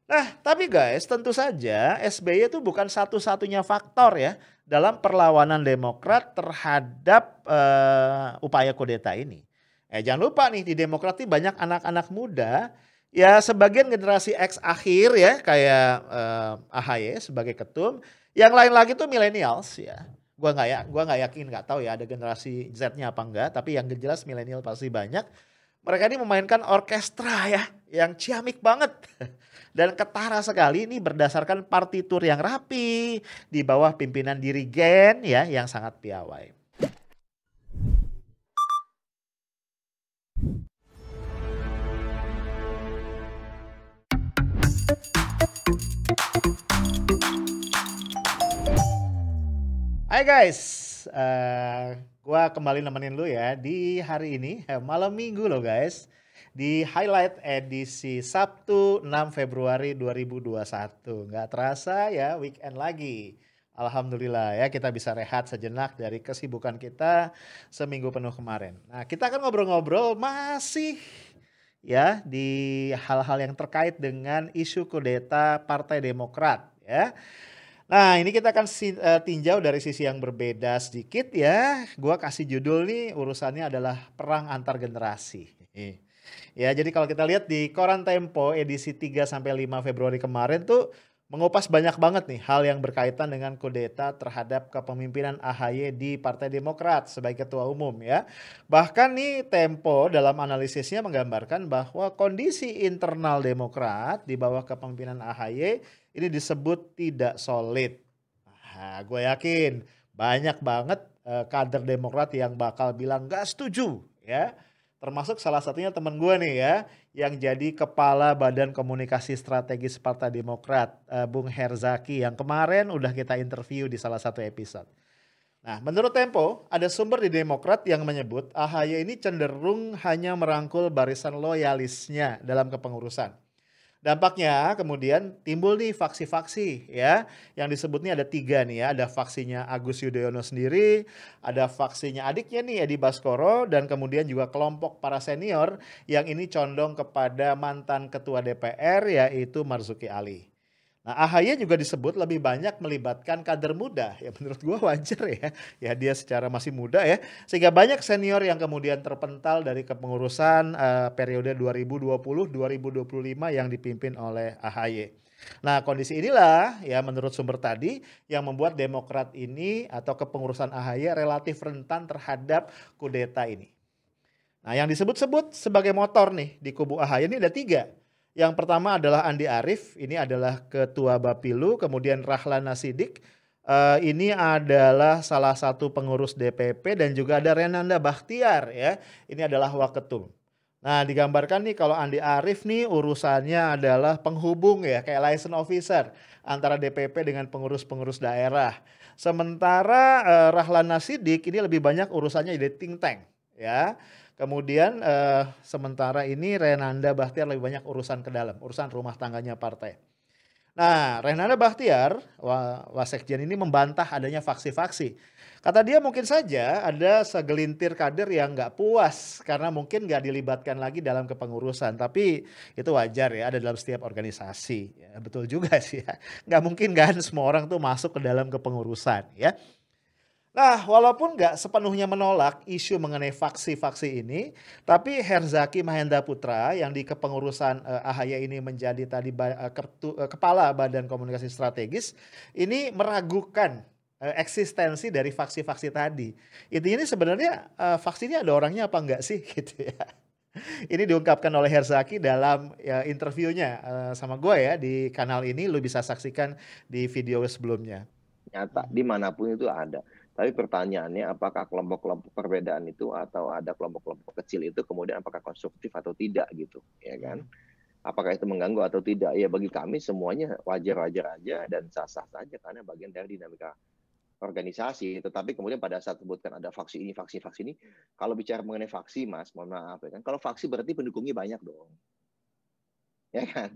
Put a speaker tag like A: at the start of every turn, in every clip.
A: Nah, tapi guys, tentu saja SBY itu bukan satu-satunya faktor ya dalam perlawanan Demokrat terhadap upaya kudeta ini. Jangan lupa nih di Demokrat ini banyak anak-anak muda, ya sebagian generasi X akhir ya kayak AHY sebagai ketum, yang lain lagi tuh millennials ya. Gua nggak yakin, nggak tahu ya ada generasi Z-nya apa enggak, tapi yang jelas milenial pasti banyak. Mereka ini memainkan orkestra ya, yang ciamik banget dan ketara sekali ini berdasarkan partitur yang rapi di bawah pimpinan dirigen ya yang sangat piawai. Hai guys, gua kembali nemenin lu ya di hari ini malam minggu loh guys, di highlight edisi Sabtu 6 Februari 2021. Nggak terasa ya weekend lagi. Alhamdulillah ya kita bisa rehat sejenak dari kesibukan kita seminggu penuh kemarin. Nah kita akan ngobrol-ngobrol masih ya di hal-hal yang terkait dengan isu kudeta Partai Demokrat ya. Nah, ini kita akan tinjau dari sisi yang berbeda sedikit ya. Gua kasih judul nih urusannya adalah perang antar generasi. Ya, jadi kalau kita lihat di Koran Tempo edisi 3 sampai 5 Februari kemarin tuh mengupas banyak banget nih hal yang berkaitan dengan kudeta terhadap kepemimpinan AHY di Partai Demokrat sebagai ketua umum ya. Bahkan nih Tempo dalam analisisnya menggambarkan bahwa kondisi internal Demokrat di bawah kepemimpinan AHY ini disebut tidak solid. Nah, gue yakin banyak banget kader Demokrat yang bakal bilang gak setuju ya. Termasuk salah satunya temen gue nih ya, yang jadi Kepala Badan Komunikasi Strategis Partai Demokrat, Bung Herzaki, yang kemarin udah kita interview di salah satu episode. Nah, menurut Tempo, ada sumber di Demokrat yang menyebut AHY ini cenderung hanya merangkul barisan loyalisnya dalam kepengurusan. Dampaknya kemudian timbul nih faksi-faksi ya, yang disebut nih ada 3 nih ya, ada faksinya Agus Yudhoyono sendiri, ada faksinya adiknya nih Edi Baskoro, dan kemudian juga kelompok para senior yang ini condong kepada mantan ketua DPR yaitu Marzuki Ali. Nah, AHY juga disebut lebih banyak melibatkan kader muda. Ya menurut gua wajar ya. Ya dia secara masih muda ya. Sehingga banyak senior yang kemudian terpental dari kepengurusan periode 2020-2025 yang dipimpin oleh AHY. Nah, kondisi inilah ya menurut sumber tadi yang membuat Demokrat ini atau kepengurusan AHY relatif rentan terhadap kudeta ini. Nah, yang disebut-sebut sebagai motor nih di kubu AHY ini ada 3. Yang pertama adalah Andi Arief, ini adalah Ketua Bapilu, kemudian Rahlana Sidik, ini adalah salah satu pengurus DPP, dan juga ada Renanda Bakhtiar ya, ini adalah Waketum. Nah, digambarkan nih kalau Andi Arief nih urusannya adalah penghubung ya, kayak liaison officer antara DPP dengan pengurus-pengurus daerah. Sementara Rahlana Sidik ini lebih banyak urusannya di think tank ya. Kemudian sementara ini Renanda Bakhtiar lebih banyak urusan ke dalam, urusan rumah tangganya partai. Nah, Renanda Bakhtiar, Wasekjen ini membantah adanya faksi-faksi. Kata dia mungkin saja ada segelintir kader yang nggak puas karena mungkin nggak dilibatkan lagi dalam kepengurusan. Tapi itu wajar ya, ada dalam setiap organisasi. Ya, betul juga sih ya. Nggak mungkin kan semua orang tuh masuk ke dalam kepengurusan ya. Nah, walaupun nggak sepenuhnya menolak isu mengenai faksi-faksi ini, tapi Herzaki Mahendra Putra yang di kepengurusan AHY ini menjadi tadi kepala Badan Komunikasi Strategis, ini meragukan eksistensi dari faksi-faksi tadi. Intinya ini sebenarnya faksi ini ada orangnya apa enggak sih gitu ya. Ini diungkapkan oleh Herzaki dalam ya, interviewnya sama gue ya di kanal ini, lu bisa saksikan di video sebelumnya.
B: Nyata dimanapun itu ada. Tapi pertanyaannya apakah kelompok-kelompok perbedaan itu atau ada kelompok-kelompok kecil itu kemudian apakah konstruktif atau tidak gitu, ya kan? Apakah itu mengganggu atau tidak? Ya bagi kami semuanya wajar-wajar aja dan sah-sah saja karena bagian dari dinamika organisasi. Tetapi kemudian pada saat sebutkan ada faksi ini, faksi ini, kalau bicara mengenai faksi, Mas, mohon maaf ya kan, kalau faksi berarti pendukungnya banyak dong, ya kan?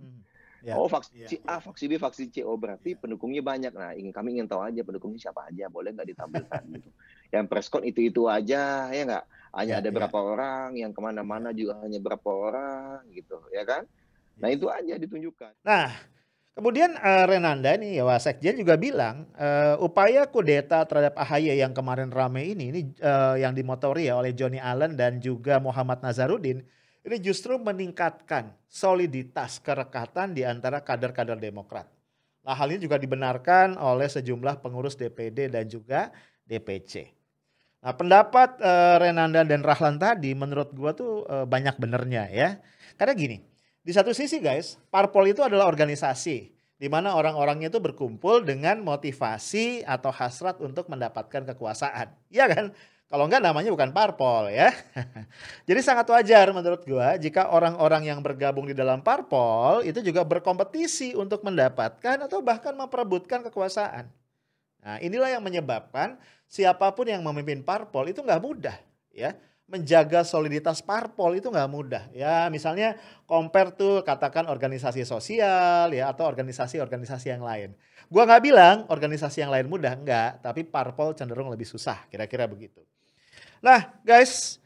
A: Ya,
B: Oh,
A: ya,
B: faksi
A: ya,
B: A, faksi B, faksi C. Oh, berarti
A: ya.
B: pendukungnya banyak. Nah, kami ingin tahu aja pendukungnya siapa aja. Boleh nggak ditampilkan gitu. Yang preskon itu aja, ya nggak? Hanya
A: Ya,
B: ada
A: ya,
B: berapa orang, yang
A: ya,
B: kemana-mana juga hanya berapa orang gitu, ya kan? Nah,
A: ya.
B: itu aja ditunjukkan.
A: Nah, Kemudian Renanda nih ya Wasekjen juga bilang upaya kudeta terhadap AHY yang kemarin rame ini yang dimotori ya oleh Johnny Allen dan juga Muhammad Nazarudin ini justru meningkatkan soliditas kerekatan di antara kader-kader Demokrat. Nah, hal ini juga dibenarkan oleh sejumlah pengurus DPD dan juga DPC. Nah, pendapat Renanda dan Rahlan tadi menurut gua tuh banyak benernya ya. Karena gini, di satu sisi guys, parpol itu adalah organisasi di mana orang-orangnya itu berkumpul dengan motivasi atau hasrat untuk mendapatkan kekuasaan. Iya kan? Kalau enggak namanya bukan parpol ya. Jadi sangat wajar menurut gua jika orang-orang yang bergabung di dalam parpol itu juga berkompetisi untuk mendapatkan atau bahkan memperebutkan kekuasaan. Nah, inilah yang menyebabkan siapapun yang memimpin parpol itu nggak mudah ya. Menjaga soliditas parpol itu nggak mudah. Ya, misalnya compare tuh katakan organisasi sosial ya atau organisasi-organisasi yang lain. Gua nggak bilang organisasi yang lain mudah, enggak, tapi parpol cenderung lebih susah, kira-kira begitu. Nah, guys,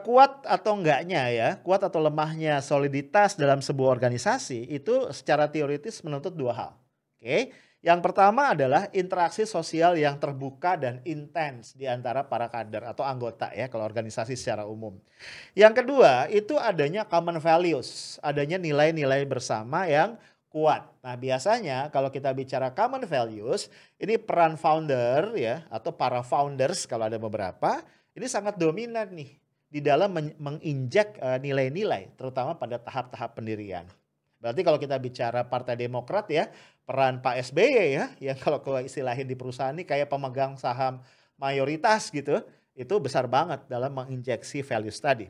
A: kuat atau enggaknya ya, kuat atau lemahnya soliditas dalam sebuah organisasi itu secara teoritis menuntut dua hal. Oke. Yang pertama adalah interaksi sosial yang terbuka dan intens di antara para kader atau anggota ya kalau organisasi secara umum. Yang kedua itu adanya common values, adanya nilai-nilai bersama yang kuat. Nah, biasanya kalau kita bicara common values, ini peran founder ya atau para founders kalau ada beberapa, ini sangat dominan nih di dalam menginjak nilai-nilai terutama pada tahap-tahap pendirian. Berarti kalau kita bicara Partai Demokrat ya, peran Pak SBY ya, yang kalau istilahin di perusahaan ini kayak pemegang saham mayoritas gitu, itu besar banget dalam menginjeksi values tadi.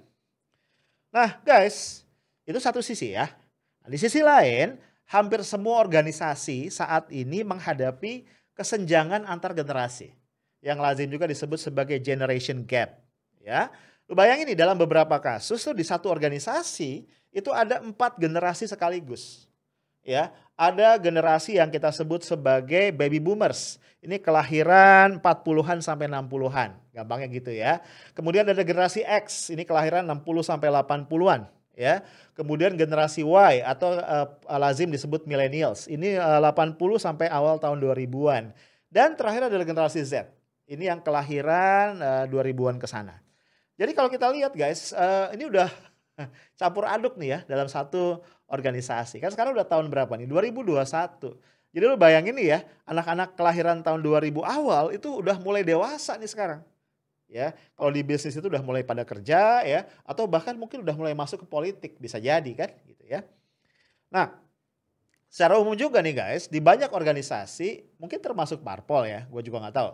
A: Nah guys, itu satu sisi ya. Nah, di sisi lain, hampir semua organisasi saat ini menghadapi kesenjangan antar generasi. Yang lazim juga disebut sebagai generation gap. Ya, lu bayangin nih dalam beberapa kasus tuh di satu organisasi itu ada 4 generasi sekaligus. Ya, ada generasi yang kita sebut sebagai baby boomers. Ini kelahiran 40-an sampai 60-an, gampangnya gitu ya. Kemudian ada generasi X, ini kelahiran 60 sampai 80-an, ya. Kemudian generasi Y atau lazim disebut millennials. Ini 80 sampai awal tahun 2000-an. Dan terakhir adalah generasi Z. Ini yang kelahiran 2000-an ke sana. Jadi kalau kita lihat guys, ini udah campur aduk nih ya dalam satu organisasi. Kan sekarang udah tahun berapa nih? 2021. Jadi lu bayangin nih ya, anak-anak kelahiran tahun 2000 awal itu udah mulai dewasa nih sekarang. Ya, kalau di bisnis itu udah mulai pada kerja ya, atau bahkan mungkin udah mulai masuk ke politik, bisa jadi kan gitu ya. Nah, secara umum juga nih guys, di banyak organisasi, mungkin termasuk parpol ya, gue juga nggak tahu.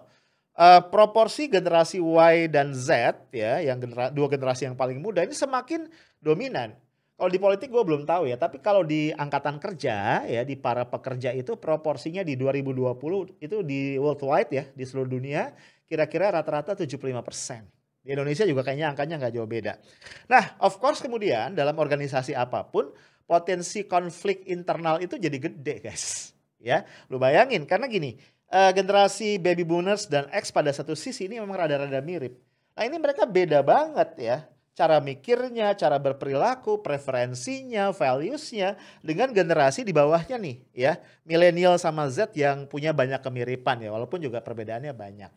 A: Proporsi generasi Y dan Z ya, yang dua generasi yang paling muda ini semakin dominan. Kalau di politik gue belum tahu ya, tapi kalau di angkatan kerja ya, di para pekerja itu proporsinya di 2020 itu di worldwide ya, di seluruh dunia kira-kira rata-rata 75%. Di Indonesia juga kayaknya angkanya nggak jauh beda. Nah, of course kemudian dalam organisasi apapun potensi konflik internal itu jadi gede guys. Ya, lu bayangin karena gini. Generasi baby boomers dan X pada satu sisi ini memang rada-rada mirip. Nah ini mereka beda banget ya. Cara mikirnya, cara berperilaku, preferensinya, valuesnya dengan generasi di bawahnya nih ya. Milenial sama Z yang punya banyak kemiripan ya walaupun juga perbedaannya banyak.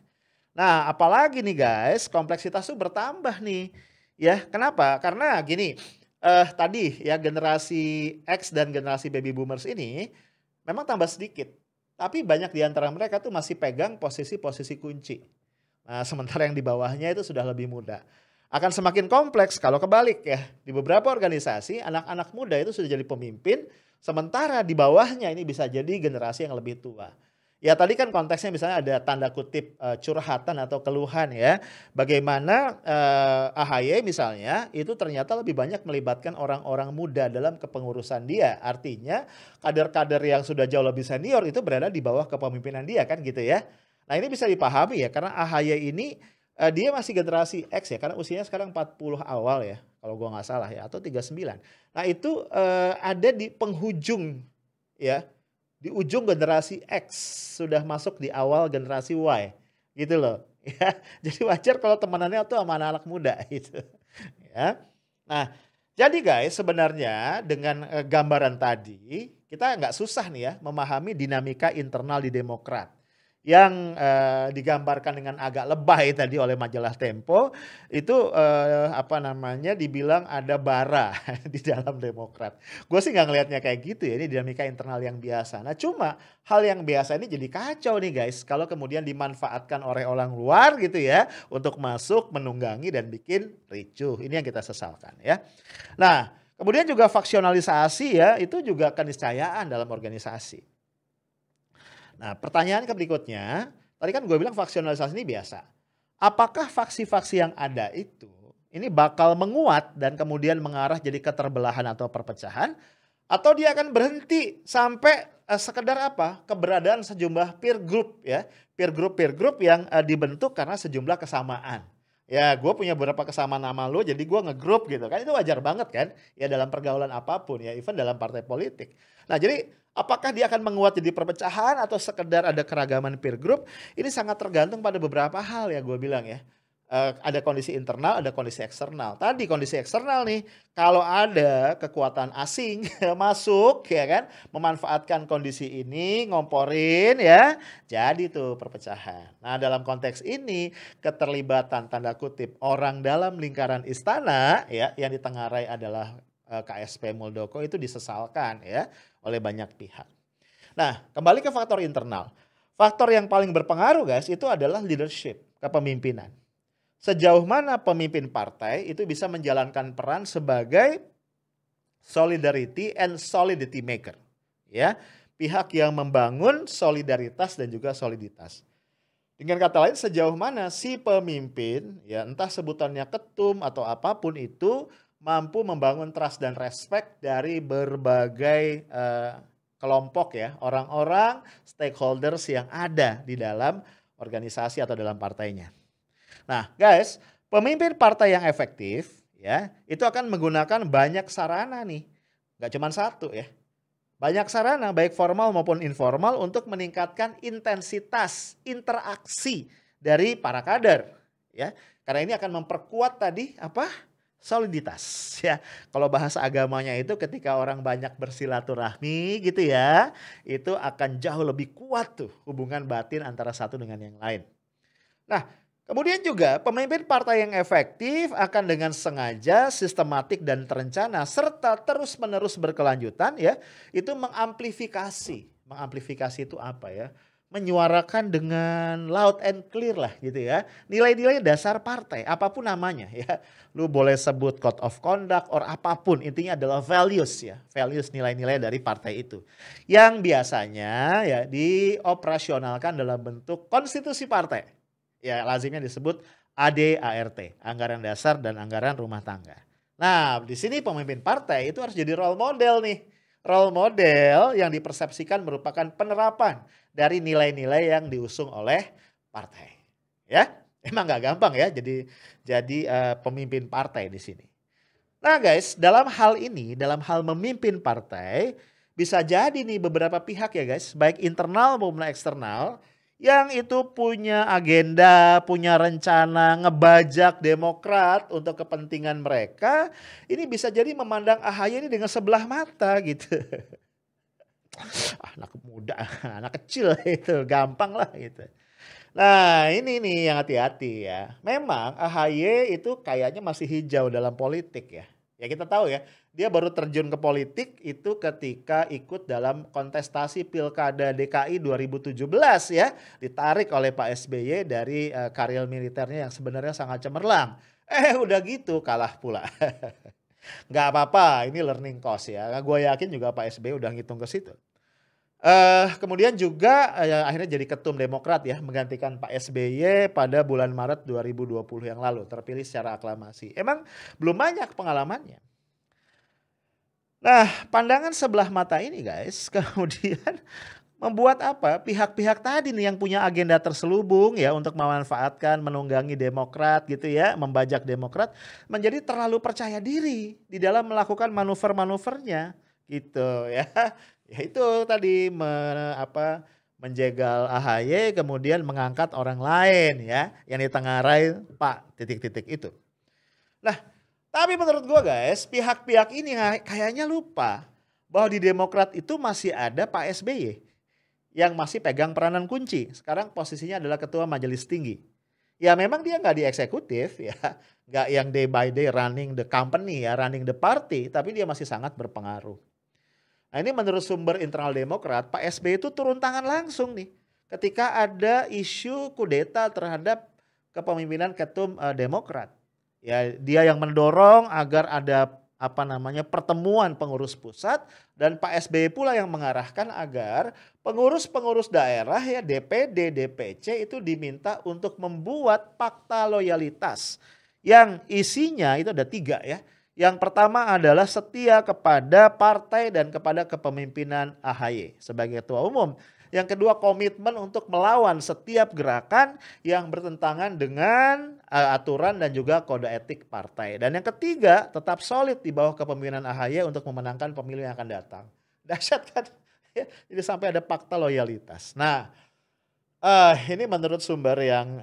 A: Nah apalagi nih guys kompleksitas itu bertambah nih ya. Kenapa? Karena gini tadi ya generasi X dan generasi baby boomers ini memang tambah sedikit. Tapi banyak di antara mereka tuh masih pegang posisi-posisi kunci. Nah, sementara yang di bawahnya itu sudah lebih muda. Akan semakin kompleks kalau kebalik ya. Di beberapa organisasi anak-anak muda itu sudah jadi pemimpin, sementara di bawahnya ini bisa jadi generasi yang lebih tua. Ya tadi kan konteksnya misalnya ada tanda kutip curhatan atau keluhan ya. Bagaimana AHY misalnya itu ternyata lebih banyak melibatkan orang-orang muda dalam kepengurusan dia. Artinya kader-kader yang sudah jauh lebih senior itu berada di bawah kepemimpinan dia kan gitu ya. Nah ini bisa dipahami ya karena AHY ini dia masih generasi X ya karena usianya sekarang 40 awal ya. Kalau gua nggak salah ya atau 39. Nah itu ada di penghujung ya. Di ujung generasi X sudah masuk di awal generasi Y gitu loh ya. Jadi wajar kalau temanannya tuh sama anak-anak muda gitu ya. Nah Jadi guys, sebenarnya dengan gambaran tadi, kita nggak susah nih ya memahami dinamika internal di Demokrat. Yang digambarkan dengan agak lebay tadi oleh majalah Tempo, itu apa namanya, dibilang ada bara di dalam Demokrat. Gue sih nggak ngelihatnya kayak gitu ya, ini dinamika internal yang biasa. Nah cuma hal yang biasa ini jadi kacau nih guys, kalau kemudian dimanfaatkan oleh orang luar gitu ya, untuk masuk, menunggangi dan bikin ricuh. Ini yang kita sesalkan ya. Nah, kemudian juga faksionalisasi ya, itu juga keniscayaan dalam organisasi. Nah, pertanyaan berikutnya, tadi kan gue bilang faksionalisasi ini biasa. Apakah faksi-faksi yang ada itu ini bakal menguat dan kemudian mengarah jadi keterbelahan atau perpecahan, atau dia akan berhenti sampai sekedar apa? Keberadaan sejumlah peer group ya, peer group yang dibentuk karena sejumlah kesamaan. Ya, gue punya beberapa kesamaan nama lo, jadi gue ngegroup gitu kan, itu wajar banget kan? Ya dalam pergaulan apapun ya, even dalam partai politik. Nah, jadi apakah dia akan menguat jadi perpecahan atau sekedar ada keragaman peer group? Ini sangat tergantung pada beberapa hal ya gue bilang ya. Ada kondisi internal, ada kondisi eksternal. Tadi kondisi eksternal nih, kalau ada kekuatan asing masuk ya kan, memanfaatkan kondisi ini, ngomporin ya, jadi tuh perpecahan. Nah dalam konteks ini, keterlibatan tanda kutip orang dalam lingkaran istana ya, yang ditengarai adalah KSP Muldoko itu disesalkan ya oleh banyak pihak. Nah kembali ke faktor internal. Faktor yang paling berpengaruh guys itu adalah leadership, kepemimpinan. Sejauh mana pemimpin partai itu bisa menjalankan peran sebagai solidarity and solidity maker. Ya, pihak yang membangun solidaritas dan juga soliditas. Dengan kata lain, sejauh mana si pemimpin, ya entah sebutannya ketum atau apapun itu, mampu membangun trust dan respect dari berbagai kelompok ya, orang-orang stakeholders yang ada di dalam organisasi atau dalam partainya. Nah guys, pemimpin partai yang efektif ya, itu akan menggunakan banyak sarana nih. Gak cuma satu ya. Banyak sarana baik formal maupun informal untuk meningkatkan intensitas interaksi dari para kader ya. Karena ini akan memperkuat tadi apa? Soliditas ya. Kalau bahasa agamanya itu ketika orang banyak bersilaturahmi gitu ya, itu akan jauh lebih kuat tuh hubungan batin antara satu dengan yang lain. Nah, kemudian juga pemimpin partai yang efektif akan dengan sengaja, sistematik dan terencana serta terus-menerus berkelanjutan ya, itu mengamplifikasi. Mengamplifikasi itu apa ya? Menyuarakan dengan loud and clear lah gitu ya. Nilai-nilai dasar partai, apapun namanya ya. Lu boleh sebut code of conduct or apapun, intinya adalah values ya. Values nilai-nilai dari partai itu. Yang biasanya ya dioperasionalkan dalam bentuk konstitusi partai. Ya lazimnya disebut ADART, anggaran dasar dan anggaran rumah tangga. Nah di sini pemimpin partai itu harus jadi role model nih. Role model yang dipersepsikan merupakan penerapan dari nilai-nilai yang diusung oleh partai. Ya, emang gak gampang ya jadi pemimpin partai di sini. Nah guys, dalam hal ini, dalam hal memimpin partai, bisa jadi nih beberapa pihak ya guys, baik internal maupun eksternal, yang itu punya agenda, punya rencana ngebajak Demokrat untuk kepentingan mereka, ini bisa jadi memandang AHY ini dengan sebelah mata gitu. Anak muda, anak kecil itu, gampang lah gitu. Nah ini nih yang hati-hati ya. Memang AHY itu kayaknya masih hijau dalam politik ya. Ya kita tahu ya, dia baru terjun ke politik itu ketika ikut dalam kontestasi Pilkada DKI 2017 ya. Ditarik oleh Pak SBY dari karir militernya yang sebenarnya sangat cemerlang. Udah gitu kalah pula. Nggak apa-apa, ini learning cost ya. Gue yakin juga Pak SBY udah ngitung ke situ. Kemudian juga akhirnya jadi ketum Demokrat ya, menggantikan Pak SBY pada bulan Maret 2020 yang lalu, terpilih secara aklamasi. Emang belum banyak pengalamannya. Nah, pandangan sebelah mata ini guys, kemudian membuat apa? Pihak-pihak tadi nih yang punya agenda terselubung ya untuk memanfaatkan, menunggangi Demokrat gitu ya, membajak Demokrat, menjadi terlalu percaya diri di dalam melakukan manuver-manuvernya gitu ya. Ya itu tadi menjegal AHY kemudian mengangkat orang lain ya yang ditengarai Pak titik-titik itu. Nah, Tapi menurut gua guys, pihak-pihak ini kayaknya lupa bahwa di Demokrat itu masih ada Pak SBY yang masih pegang peranan kunci. Sekarang posisinya adalah Ketua Majelis Tinggi. Ya memang dia nggak di eksekutif ya, nggak yang day by day running the company ya, running the party, tapi dia masih sangat berpengaruh. Nah ini menurut sumber internal Demokrat, Pak SBY itu turun tangan langsung nih ketika ada isu kudeta terhadap kepemimpinan ketum Demokrat. Ya dia yang mendorong agar ada pertemuan pengurus pusat dan Pak SBY pula yang mengarahkan agar pengurus-pengurus daerah ya DPD, DPC itu diminta untuk membuat fakta loyalitas yang isinya itu ada 3 ya. Yang pertama adalah setia kepada partai dan kepada kepemimpinan AHY sebagai ketua umum. Yang kedua komitmen untuk melawan setiap gerakan yang bertentangan dengan aturan dan juga kode etik partai. Dan yang ketiga tetap solid di bawah kepemimpinan AHY untuk memenangkan pemilu yang akan datang. Dahsyat kan? Jadi sampai ada fakta loyalitas. Nah ini menurut sumber yang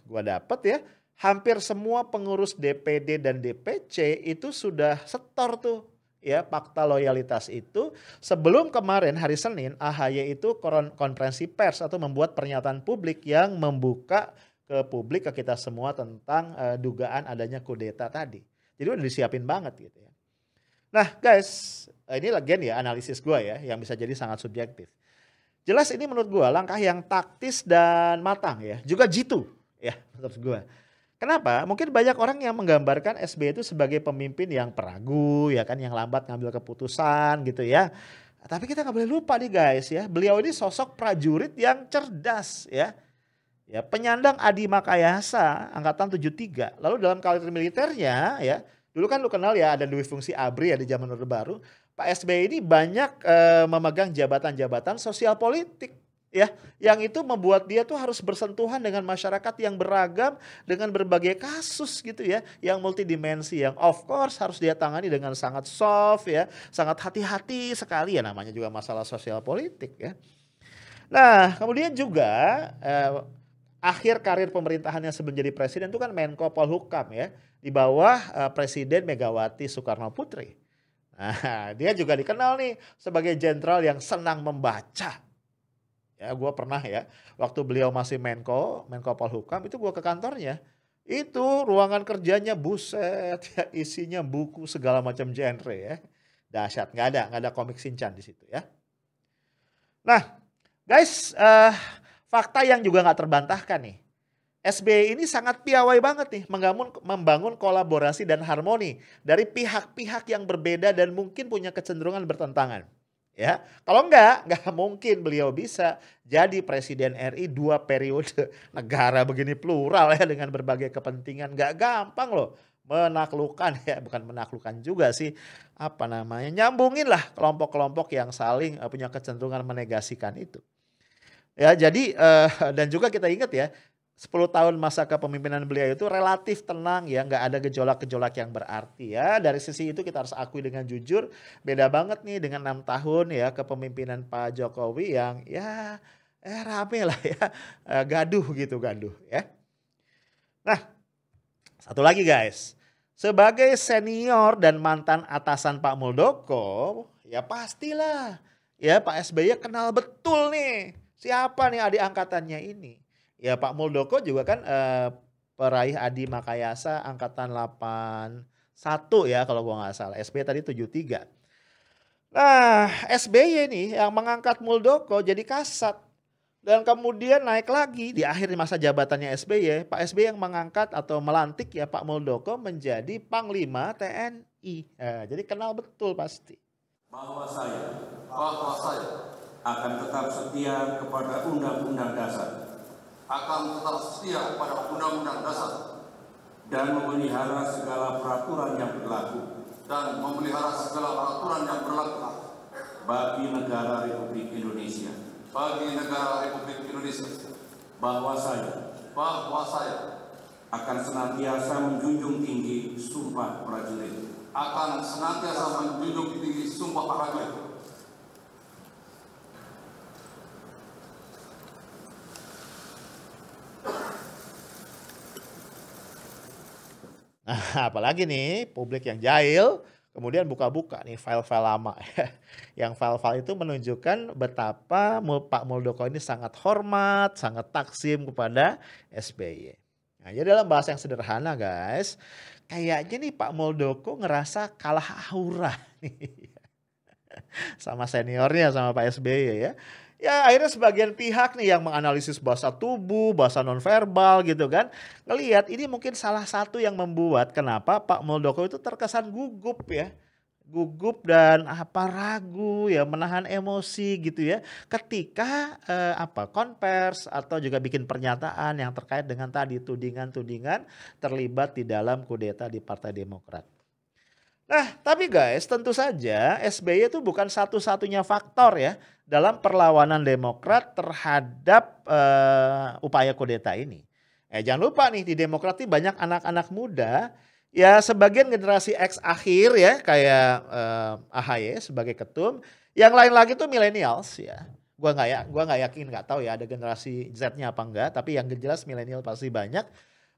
A: gua dapat ya. Hampir semua pengurus DPD dan DPC itu sudah setor tuh ya fakta loyalitas itu sebelum kemarin hari Senin AHY itu konferensi pers atau membuat pernyataan publik yang membuka ke publik ke kita semua tentang dugaan adanya kudeta tadi. Jadi udah disiapin banget gitu ya. Nah guys, ini lagian ya analisis gue ya yang bisa jadi sangat subjektif. Jelas ini menurut gue langkah yang taktis dan matang ya, juga jitu ya menurut gue. Kenapa? Mungkin banyak orang yang menggambarkan SBY itu sebagai pemimpin yang peragu ya kan, yang lambat ngambil keputusan gitu ya. Tapi kita nggak boleh lupa nih guys ya, beliau ini sosok prajurit yang cerdas ya. Ya, penyandang Adi Makayasa angkatan 73. Lalu dalam karir militernya ya, dulu kan lu kenal ya ada Dwi Fungsi ABRI ya di zaman Orde Baru. Pak SBY ini banyak memegang jabatan-jabatan sosial politik. Ya, yang itu membuat dia tuh harus bersentuhan dengan masyarakat yang beragam dengan berbagai kasus gitu ya, yang multidimensi yang of course harus dia tangani dengan sangat soft ya, sangat hati-hati sekali ya namanya juga masalah sosial politik ya. Nah, kemudian juga akhir karir pemerintahannya sebelum jadi presiden itu kan Menko Polhukam ya, di bawah Presiden Megawati Soekarno Putri. Nah, dia juga dikenal nih sebagai jenderal yang senang membaca. Ya, gue pernah ya, waktu beliau masih Menko Polhukam itu gue ke kantornya. Itu ruangan kerjanya buset ya, isinya buku segala macam genre ya. Dahsyat, nggak ada komik Shinchan di situ ya. Nah, guys, fakta yang juga nggak terbantahkan nih. SBY ini sangat piawai banget nih membangun kolaborasi dan harmoni dari pihak-pihak yang berbeda dan mungkin punya kecenderungan bertentangan. Ya, kalau nggak mungkin beliau bisa jadi presiden RI 2 periode. Negara begini plural ya dengan berbagai kepentingan, nggak gampang loh menaklukkan ya, bukan menaklukkan juga sih, nyambungin lah kelompok-kelompok yang saling punya kecenderungan menegasikan itu. Ya, jadi dan juga kita ingat ya 10 tahun masa kepemimpinan beliau itu relatif tenang ya, nggak ada gejolak-gejolak yang berarti ya. Dari sisi itu kita harus akui dengan jujur, beda banget nih dengan 6 tahun ya kepemimpinan Pak Jokowi yang ya rame lah ya, gaduh ya. Nah, satu lagi guys, sebagai senior dan mantan atasan Pak Muldoko, ya pastilah ya Pak SBY kenal betul nih siapa nih adik angkatannya ini. Ya Pak Muldoko juga kan peraih Adi Makayasa angkatan 81 ya kalau gua nggak salah. SBY tadi 73. Nah SBY nih yang mengangkat Muldoko jadi kasat. Dan kemudian naik lagi di akhir masa jabatannya SBY. Pak SBY yang mengangkat atau melantik ya Pak Muldoko menjadi Panglima TNI. Jadi kenal betul pasti.
C: Bahwa saya akan tetap setia kepada Undang-Undang Dasar. Dan memelihara segala peraturan yang berlaku. Bagi negara Republik Indonesia. Bahwa saya akan senantiasa menjunjung tinggi Sumpah Prajurit.
A: Apalagi nih publik yang jahil, kemudian buka-buka nih file-file lama. Yang file-file itu menunjukkan betapa Pak Muldoko ini sangat hormat, sangat takzim kepada SBY. Nah, jadi dalam bahasa yang sederhana guys, kayaknya nih Pak Muldoko ngerasa kalah aura nih sama seniornya, sama Pak SBY ya. Ya akhirnya sebagian pihak nih yang menganalisis bahasa tubuh, bahasa nonverbal gitu kan. Ngelihat ini mungkin salah satu yang membuat kenapa Pak Muldoko itu terkesan gugup ya. Gugup dan ragu ya, menahan emosi gitu ya. Ketika konvers atau juga bikin pernyataan yang terkait dengan tadi tudingan-tudingan terlibat di dalam kudeta di Partai Demokrat. Nah, tapi guys, tentu saja SBY itu bukan satu-satunya faktor ya dalam perlawanan Demokrat terhadap upaya kudeta ini. Jangan lupa nih di Demokrat ini banyak anak-anak muda, ya sebagian generasi X akhir ya kayak AHY sebagai ketum, yang lain lagi tuh millennials ya. Gua nggak yakin, nggak tahu ya ada generasi Z-nya apa enggak, tapi yang jelas milenial pasti banyak.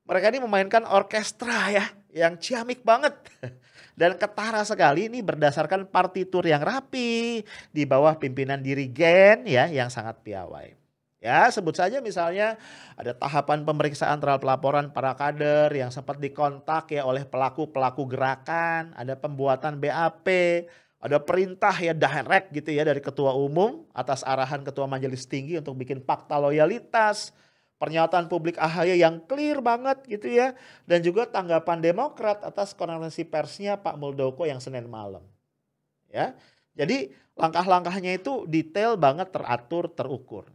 A: Mereka ini memainkan orkestra ya yang ciamik banget. Dan ketara sekali ini berdasarkan partitur yang rapi di bawah pimpinan dirigen ya yang sangat piawai. Ya sebut saja misalnya ada tahapan pemeriksaan terhadap laporan para kader yang sempat dikontak ya oleh pelaku-pelaku gerakan, ada pembuatan BAP, ada perintah ya direct gitu ya dari ketua umum atas arahan ketua majelis tinggi untuk bikin fakta loyalitas. Pernyataan publik AHY yang clear banget gitu ya. Dan juga tanggapan Demokrat atas konferensi persnya Pak Muldoko yang Senin malam. Ya, jadi langkah-langkahnya itu detail banget, teratur, terukur.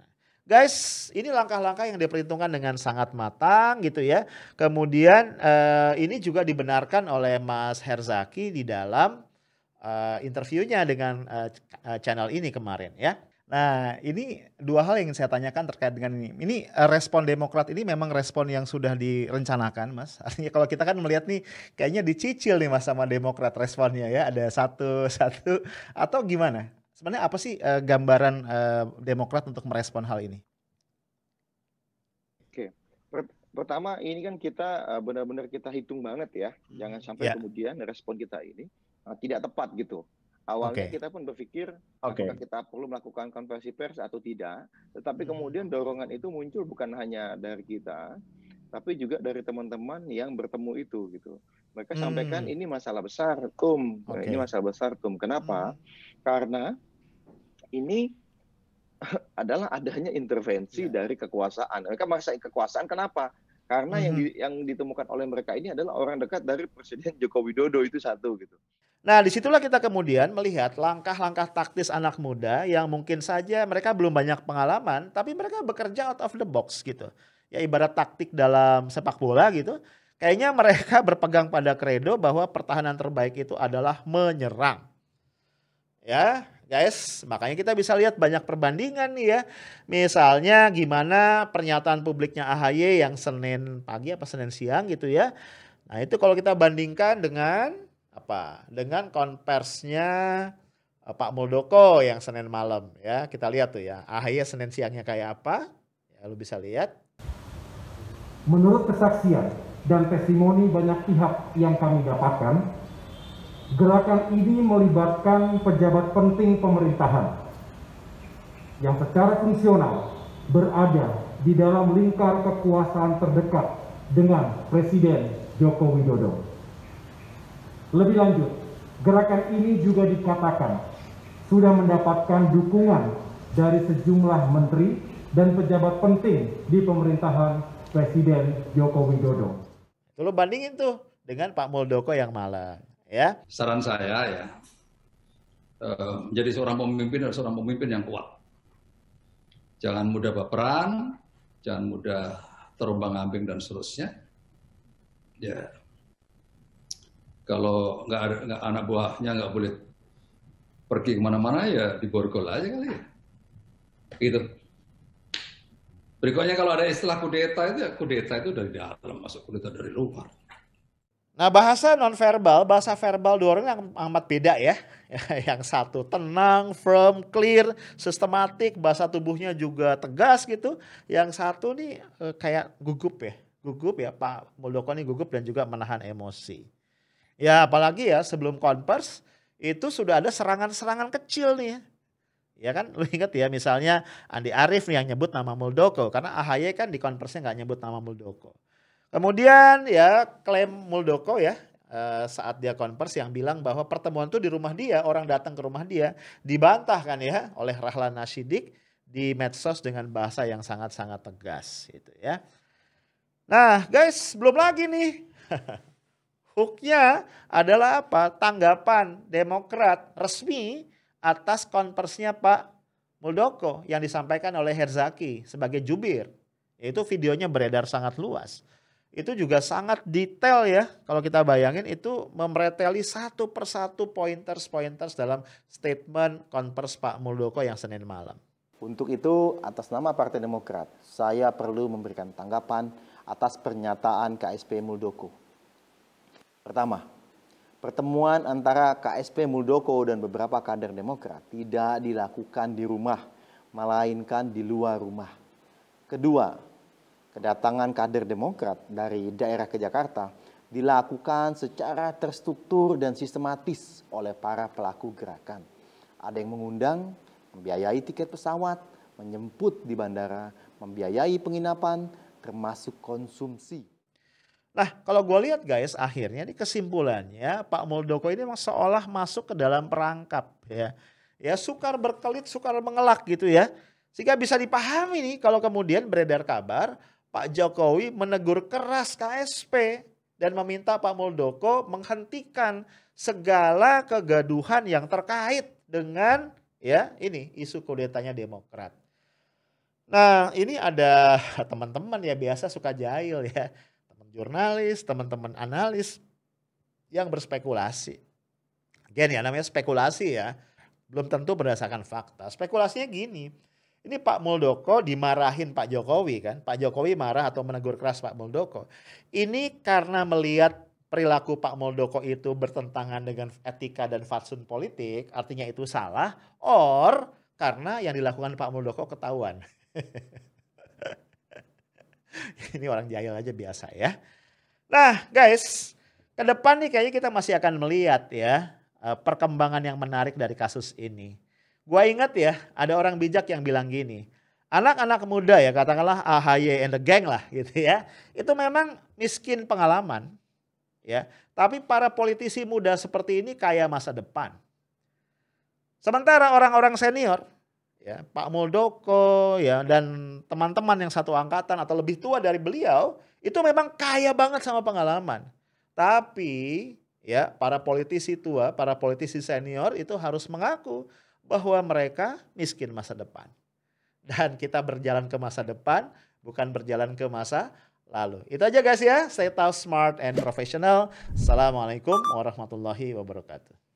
A: Guys, ini langkah-langkah yang diperhitungkan dengan sangat matang gitu ya. Kemudian ini juga dibenarkan oleh Mas Herzaki di dalam interviewnya dengan channel ini kemarin ya. Nah ini dua hal yang saya tanyakan terkait dengan ini. Ini respon Demokrat ini memang respon yang sudah direncanakan Mas. Artinya kalau kita kan melihat nih kayaknya dicicil nih Mas sama Demokrat responnya ya. Ada satu-satu atau gimana? Sebenarnya apa sih gambaran Demokrat untuk merespon hal ini?
B: Oke, pertama ini kan kita benar-benar kita hitung banget ya. Jangan sampai kemudian respon kita ini tidak tepat gitu. Awalnya kita pun berpikir apakah kita perlu melakukan konferensi pers atau tidak. Tetapi kemudian dorongan itu muncul bukan hanya dari kita, tapi juga dari teman-teman yang bertemu itu gitu. Mereka sampaikan ini masalah besar, Tum. Ini masalah besar, Tum. Kenapa? Karena ini adalah adanya intervensi dari kekuasaan. Mereka merasa kekuasaan kenapa? Karena yang ditemukan oleh mereka ini adalah orang dekat dari Presiden Joko Widodo, itu satu gitu.
A: Nah disitulah kita kemudian melihat langkah-langkah taktis anak muda yang mungkin saja mereka belum banyak pengalaman, tapi mereka bekerja out of the box gitu. Ya ibarat taktik dalam sepak bola gitu. Kayaknya mereka berpegang pada kredo bahwa pertahanan terbaik itu adalah menyerang. Ya guys, makanya kita bisa lihat banyak perbandingan nih ya. Misalnya gimana pernyataan publiknya AHY yang Senin pagi apa Senin siang gitu ya. Nah itu kalau kita bandingkan dengan dengan konversinya Pak Muldoko yang Senin malam ya. Kita lihat tuh ya, AHY Senin siangnya kayak apa. Ya lu bisa lihat.
D: Menurut kesaksian dan testimoni banyak pihak yang kami dapatkan, gerakan ini melibatkan pejabat penting pemerintahan yang secara fungsional berada di dalam lingkar kekuasaan terdekat dengan Presiden Joko Widodo. Lebih lanjut, gerakan ini juga dikatakan sudah mendapatkan dukungan dari sejumlah menteri dan pejabat penting di pemerintahan Presiden Joko Widodo.
A: Lu bandingin tuh dengan Pak Muldoko yang malang, ya.
E: Saran saya ya, menjadi seorang pemimpin adalah seorang pemimpin yang kuat. Jangan mudah baperan, jangan mudah terombang-ambing dan seterusnya. Ya. Kalau nggak ada anak buahnya nggak boleh pergi kemana-mana ya diborgol aja kali ya. Gitu. Berikutnya kalau ada istilah kudeta itu dari dalam, masuk kudeta dari luar.
A: Nah bahasa nonverbal, bahasa verbal dua orang yang amat beda ya. Yang satu tenang, firm, clear, sistematik, bahasa tubuhnya juga tegas gitu. Yang satu nih kayak gugup ya. gugup ya, Pak Muldoko ini gugup dan juga menahan emosi. Ya apalagi ya sebelum konvers itu sudah ada serangan-serangan kecil nih. Ya kan, lu ingat ya misalnya Andi Arief yang nyebut nama Muldoko karena AHY kan di konversnya nggak nyebut nama Muldoko. Kemudian ya klaim Muldoko ya saat dia konvers yang bilang bahwa pertemuan itu di rumah dia, orang datang ke rumah dia, dibantah kan ya oleh Rahlan Nasidik di medsos dengan bahasa yang sangat-sangat tegas gitu ya. Nah guys, belum lagi nih. Hooknya adalah apa? Tanggapan Demokrat resmi atas konversnya Pak Muldoko yang disampaikan oleh Herzaki sebagai jubir. Itu videonya beredar sangat luas. Itu juga sangat detail ya. Kalau kita bayangin itu memreteli satu persatu pointers dalam statement konvers Pak Muldoko yang Senin malam.
F: Untuk itu, atas nama Partai Demokrat, saya perlu memberikan tanggapan atas pernyataan KSP Muldoko. Pertama, pertemuan antara KSP Muldoko dan beberapa kader Demokrat tidak dilakukan di rumah, melainkan di luar rumah. Kedua, kedatangan kader Demokrat dari daerah ke Jakarta dilakukan secara terstruktur dan sistematis oleh para pelaku gerakan. Ada yang mengundang, membiayai tiket pesawat, menjemput di bandara, membiayai penginapan, termasuk konsumsi.
A: Nah kalau gue lihat guys akhirnya ini kesimpulannya Pak Muldoko ini memang seolah masuk ke dalam perangkap ya. Ya sukar berkelit, sukar mengelak gitu ya. Sehingga bisa dipahami nih kalau kemudian beredar kabar Pak Jokowi menegur keras KSP dan meminta Pak Muldoko menghentikan segala kegaduhan yang terkait dengan ya ini isu kudetanya Demokrat. Nah ini ada teman-teman ya biasa suka jahil ya. Jurnalis, teman-teman analis yang berspekulasi. Again ya namanya spekulasi ya, belum tentu berdasarkan fakta. Spekulasinya gini, ini Pak Muldoko dimarahin Pak Jokowi kan, Pak Jokowi marah atau menegur keras Pak Muldoko. Ini karena melihat perilaku Pak Muldoko itu bertentangan dengan etika dan fatsun politik, artinya itu salah, or karena yang dilakukan Pak Muldoko ketahuan. Ini orang jahil aja biasa ya. Nah guys, ke depan nih kayaknya kita masih akan melihat ya perkembangan yang menarik dari kasus ini. Gua ingat ya ada orang bijak yang bilang gini, anak-anak muda ya katakanlah AHY and the gang lah gitu ya. Itu memang miskin pengalaman ya. Tapi para politisi muda seperti ini kaya masa depan. Sementara orang-orang senior ya, Pak Muldoko ya dan teman-teman yang satu angkatan atau lebih tua dari beliau itu memang kaya banget sama pengalaman. Tapi ya para politisi tua, para politisi senior itu harus mengaku bahwa mereka miskin masa depan. Dan kita berjalan ke masa depan bukan berjalan ke masa lalu. Itu aja guys ya, stay tough, smart and professional. Assalamualaikum warahmatullahi wabarakatuh.